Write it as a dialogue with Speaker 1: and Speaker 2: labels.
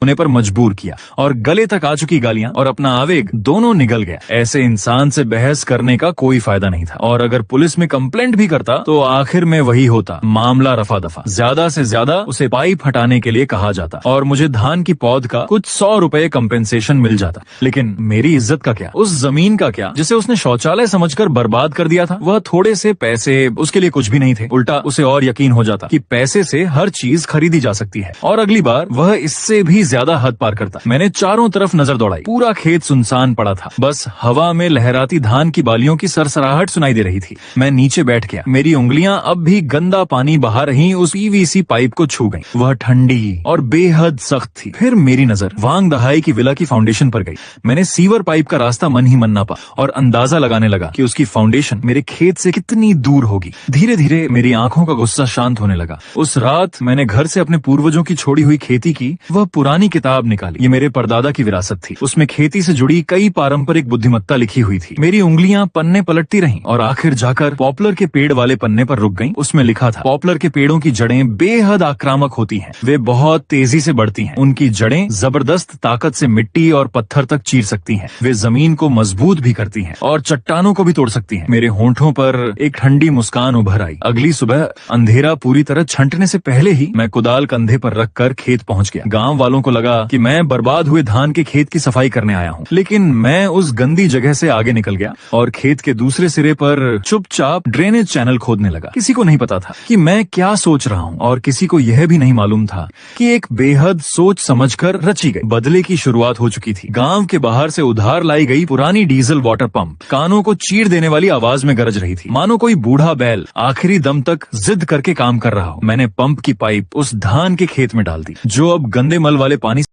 Speaker 1: होने पर मजबूर किया और गले तक आ चुकी गालियां और अपना आवेग दोनों निगल गया। ऐसे इंसान से बहस करने का कोई फायदा नहीं था और अगर पुलिस में कंप्लेंट भी करता तो आखिर में वही होता, मामला रफा दफा। ज्यादा से ज्यादा उसे पाइप हटाने के लिए कहा जाता और मुझे धान की पौध का कुछ 100 रुपए कंपेंसेशन मिल जाता। लेकिन मेरी इज्जत का क्या, उस जमीन का क्या जिसे उसने शौचालय समझकर बर्बाद कर दिया था? वह थोड़े से पैसे उसके लिए कुछ भी नहीं थे। उल्टा उसे और यकीन हो जाता कि पैसे से हर चीज खरीदी जा सकती है और अगली बार वह इससे भी ज्यादा हद पार करता। मैंने चारों तरफ नजर दौड़ाई, पूरा खेत सुनसान पड़ा था, बस हवा में लहराती धान की बालियों की सरसराहट सुनाई दे रही थी। मैं नीचे बैठ गया, मेरी उंगलियां अब भी गंदा पानी बहा रही उस पीवीसी पाइप को छू गईं। वह ठंडी और बेहद सख्त थी। फिर मेरी नजर वांग दहाई की विला की फाउंडेशन पर गई। मैंने सीवर पाइप का रास्ता मन ही मन नापा और अंदाजा लगाने लगा कि उसकी फाउंडेशन मेरे खेत से कितनी दूर होगी। धीरे धीरे मेरी आंखों का गुस्सा शांत होने लगा। उस रात मैंने घर से अपने पूर्वजों की छोड़ी हुई खेती की वह पुरानी किताब निकाली। ये मेरे परदादा की विरासत थी। उसमें खेती से जुड़ी कई पारंपरिक बुद्धिमत्ता लिखी हुई थी। मेरी उंगलियां पन्ने पलटती रहीं और आखिर जाकर पॉपुलर के पेड़ वाले पन्ने पर रुक गईं। उसमें लिखा था, पॉपुलर के पेड़ों की जड़ें बेहद आक्रामक होती हैं। वे बहुत तेजी से बढ़ती हैं। उनकी जड़ें जबरदस्त ताकत से मिट्टी और पत्थर तक चीर सकती हैं। वे जमीन को मजबूत भी करती हैं और चट्टानों को भी तोड़ सकती हैं। मेरे होंठों पर एक ठंडी मुस्कान उभर आई। अगली सुबह अंधेरा पूरी तरह छंटने से पहले ही मैं कुदाल कंधे पर रखकर खेत पहुंच गया। गांव वालों को लगा कि मैं बर्बाद हुए धान के खेत की सफाई करने आया हूं, लेकिन मैं उस गंदी जगह से आगे निकल गया और खेत के दूसरे सिरे पर चुपचाप ड्रेनेज चैनल खोदने लगा। किसी को नहीं पता था कि मैं क्या सोच रहा हूं और किसी को यह भी नहीं मालूम था कि एक बेहद सोच समझकर रची गई बदले की शुरुआत हो चुकी थी। गांव के बाहर से उधार लाई गई पुरानी डीजल वाटर पंप कानों को चीर देने वाली आवाज में गरज रही थी, मानो कोई बूढ़ा बैल आखिरी दम तक जिद करके काम कर रहा हो। मैंने पंप की पाइप उस धान के खेत में डाल दी जो अब गंदे मल वाले पानी